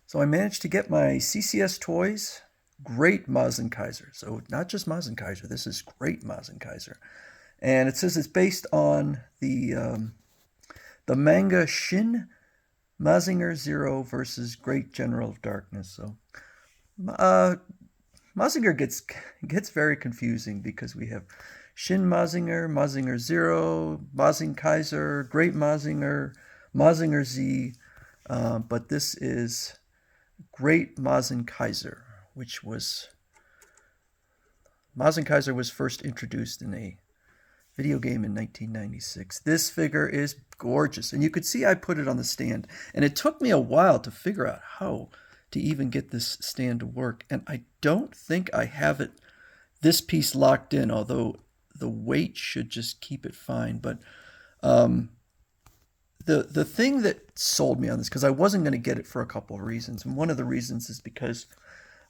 So I managed to get my CCS toys. Great Mazinkaiser. So not just Mazinkaiser, this is great Mazinkaiser. And it says it's based on the manga Shin Mazinger Zero versus Great General of Darkness. So uh, Mazinger gets very confusing because we have Shin Mazinger, Mazinger Zero, Mazinkaiser, Great Mazinger, Mazinger Z. But this is Great Mazinkaiser, which was Mazinkaiser was first introduced in a video game in 1996. This figure is gorgeous, and you could see I put it on the stand, and it took me a while to figure out how to even get this stand to work, and I don't think I have it this piece locked in, although the weight should just keep it fine. But um, the thing that sold me on this, because I wasn't going to get it for a couple of reasons, and one of the reasons is because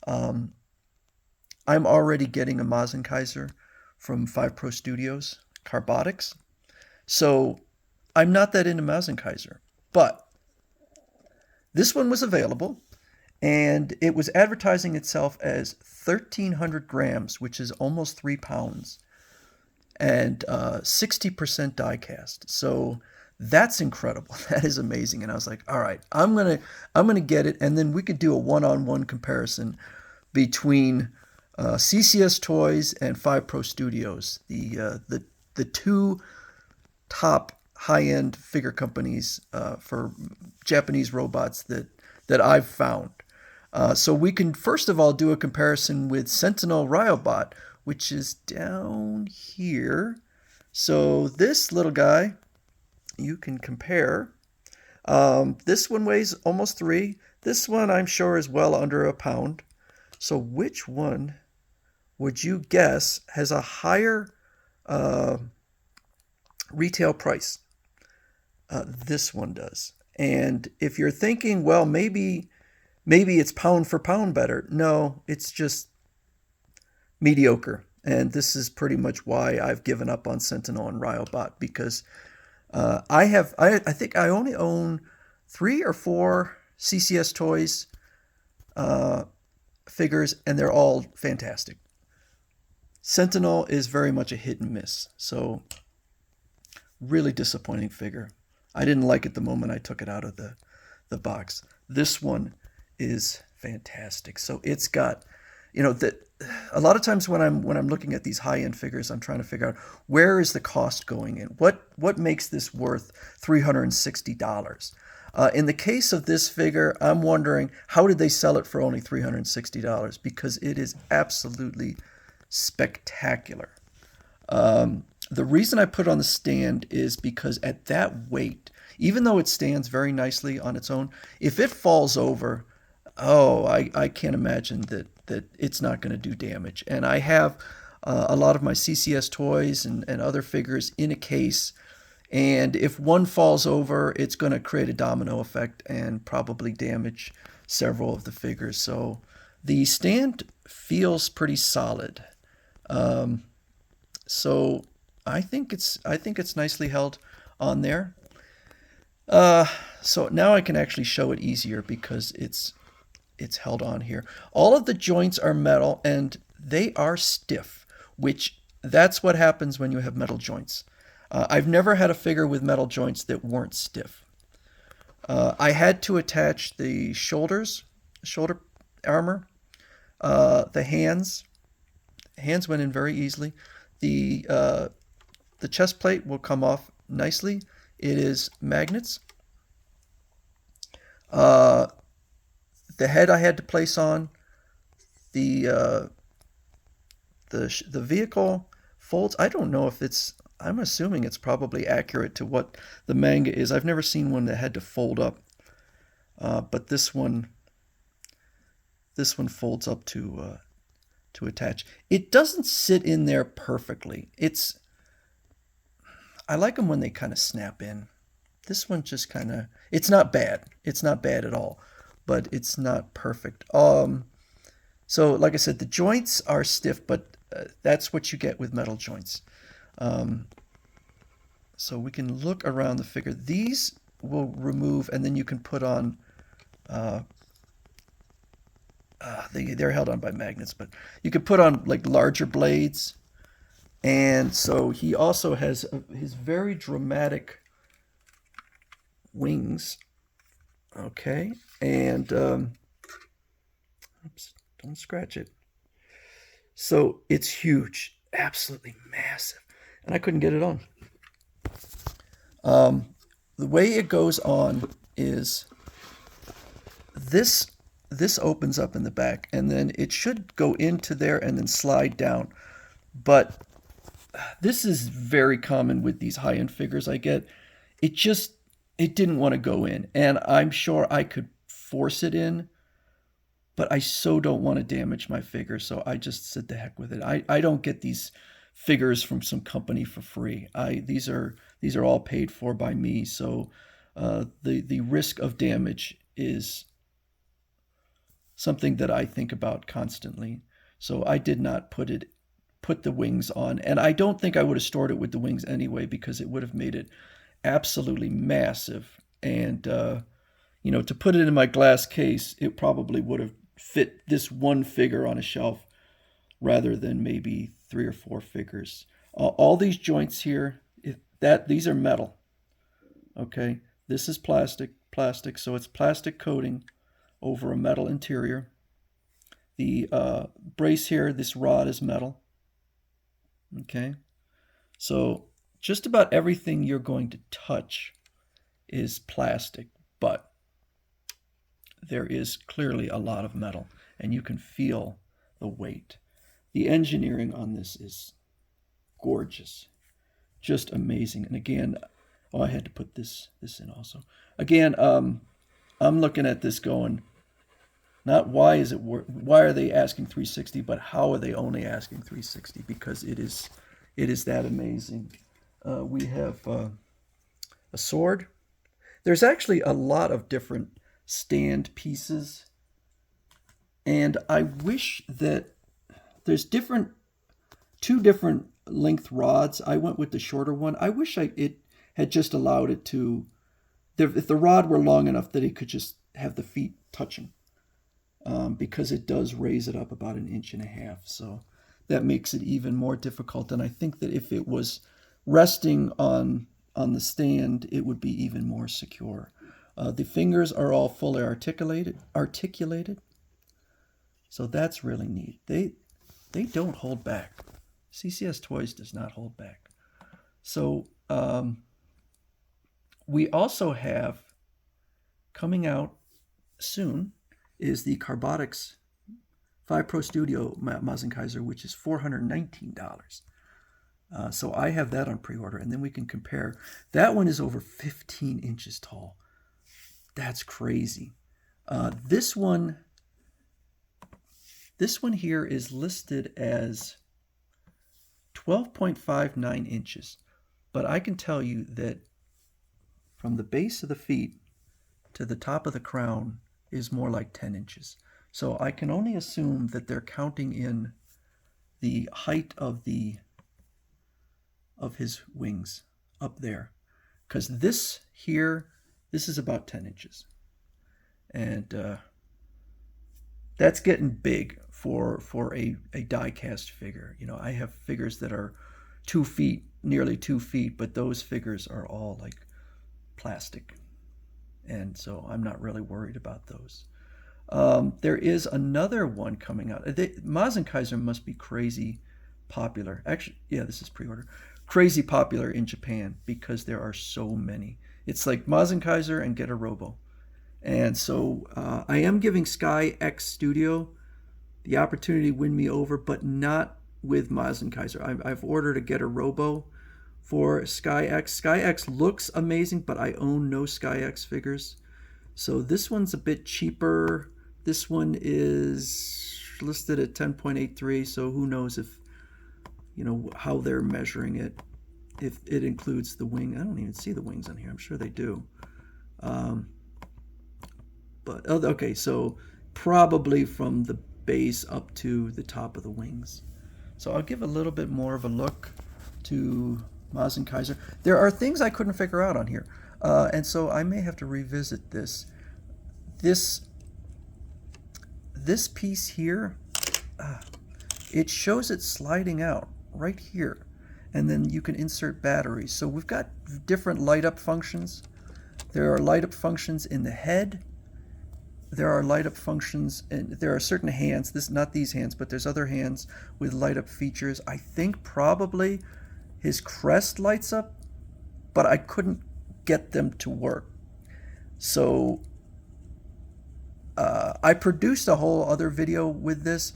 um, I'm already getting a Mazinkaiser from 5 Pro Studios, Carbonics. So I'm not that into Mazinkaiser. But this one was available, and it was advertising itself as 1,300 grams, which is almost 3 pounds, and 60% die cast. So that's incredible. That is amazing. And I was like, all right, I'm gonna get it, and then we could do a one-on-one comparison between CCS Toys and 5 Pro Studios, the two top high-end figure companies for Japanese robots that I've found. So we can first of all do a comparison with Sentinel Ryobot, which is down here. So this little guy, you can compare. This one weighs almost 3. This one I'm sure is well under a pound. So which one would you guess has a higher uh, retail price? This one does. And if you're thinking, well, maybe it's pound for pound better. No, it's just mediocre. And this is pretty much why I've given up on Sentinel and Ryobot, because I think I only own 3 or 4 CCS toys uh, figures, and they're all fantastic. Sentinel is very much a hit and miss, so really disappointing figure. I didn't like it the moment I took it out of the box. This one is fantastic. So it's got, that a lot of times when I'm looking at these high end figures, I'm trying to figure out where is the cost going in. What makes this worth $360? In the case of this figure, I'm wondering how did they sell it for only $360, because it is absolutely spectacular. The reason I put it on the stand is because at that weight, even though it stands very nicely on its own, if it falls over, oh, I can't imagine that it's not going to do damage. And I have a lot of my CCS toys and other figures in a case, and if one falls over, it's going to create a domino effect and probably damage several of the figures. So the stand feels pretty solid. Um, so I think it's nicely held on there. Uh, so now I can actually show it easier because it's held on here. All of the joints are metal and they are stiff, which that's what happens when you have metal joints. I've never had a figure with metal joints that weren't stiff. I had to attach the shoulder armor, the hands. Hands went in very easily. The chest plate will come off nicely. It is magnets. Uh, the head I had to place on. The the vehicle folds. I don't know if it's. I'm assuming it's probably accurate to what the manga is. I've never seen one that had to fold up, but this one folds up to attach. It doesn't sit in there perfectly. I like them when they kind of snap in. This one just kind of, it's not bad. It's not bad at all, but it's not perfect. So like I said, the joints are stiff, but that's what you get with metal joints. Um, so we can look around the figure. These will remove, and then you can put on uh, they're held on by magnets, but you could put on like larger blades. And so he also has his very dramatic wings. Okay, and oops, don't scratch it. So it's huge, absolutely massive, and I couldn't get it on. The way it goes on is this this opens up in the back, and then it should go into there and then slide down. But this is very common with these high-end figures I get. It just it didn't want to go in, and I'm sure I could force it in, but I so don't want to damage my figure, so I just said the heck with it. I don't get these figures from some company for free. These are all paid for by me, so the risk of damage is something that I think about constantly. So I did not put the wings on, and I don't think I would have stored it with the wings anyway because it would have made it absolutely massive. And to put it in my glass case, it probably would have fit this one figure on a shelf rather than maybe 3 or 4 figures. All these joints here, these are metal. Okay, this is plastic, so it's plastic coating over a metal interior. The brace here, this rod is metal. Okay, so just about everything you're going to touch is plastic, but there is clearly a lot of metal, and you can feel the weight. The engineering on this is gorgeous, just amazing. And again, I had to put this in also. Again, I'm looking at this going, not why are they asking 360, but how are they only asking 360? Because it is that amazing. We have a sword. There's actually a lot of different stand pieces, and I wish that there's two different length rods. I went with the shorter one. I wish it had just allowed it to, if the rod were long enough that it could just have the feet touching, because it does raise it up about 1.5 inches. So that makes it even more difficult. And I think that if it was resting on the stand, it would be even more secure. The fingers are all fully articulated, so that's really neat. They don't hold back. CCS Toys does not hold back. So we also have, coming out soon, is the Carbotix 5 Pro Studio Mazinkaiser, which is $419. So I have that on pre-order, and then we can compare. That one is over 15 inches tall. That's crazy. This one here is listed as 12.59 inches, but I can tell you that from the base of the feet to the top of the crown is more like 10 inches. So I can only assume that they're counting in the height of his wings up there, because this is about 10 inches, and that's getting big for a die-cast figure. I have figures that are 2 feet, nearly 2 feet, but those figures are all like plastic, and so I'm not really worried about those. There is another one coming out. Mazinkaiser must be crazy popular. Actually, yeah, this is pre-order. Crazy popular in Japan because there are so many. It's like Mazinkaiser and Get a Robo. And so I am giving Sky X Studio the opportunity to win me over, but not with Mazinkaiser. I've ordered a Get a Robo for Sky X. Sky X looks amazing, but I own no Sky X figures. So this one's a bit cheaper. This one is listed at 10.83, so who knows if, how they're measuring it, if it includes the wing. I don't even see the wings on here. I'm sure they do. But okay, so probably from the base up to the top of the wings. So I'll give a little bit more of a look to Mazinkaiser. There are things I couldn't figure out on here, and so I may have to revisit this. this piece here, it shows it sliding out right here. And then you can insert batteries. So we've got different light up functions. There are light up functions in the head. There are light up functions, and there are certain hands, not these hands, but there's other hands with light up features. I think probably his crest lights up, but I couldn't get them to work. So I produced a whole other video with this,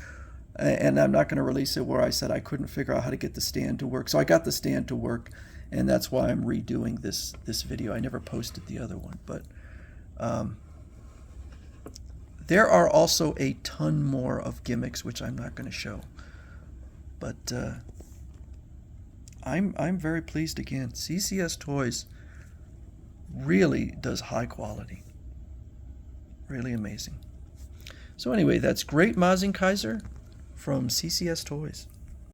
and I'm not going to release it, where I said I couldn't figure out how to get the stand to work. So I got the stand to work, and that's why I'm redoing this video. I never posted the other one, but there are also a ton more of gimmicks which I'm not going to show. But I'm very pleased again. CCS Toys really does high quality. Really amazing. So anyway, that's Great Mazinkaiser from CCS Toys.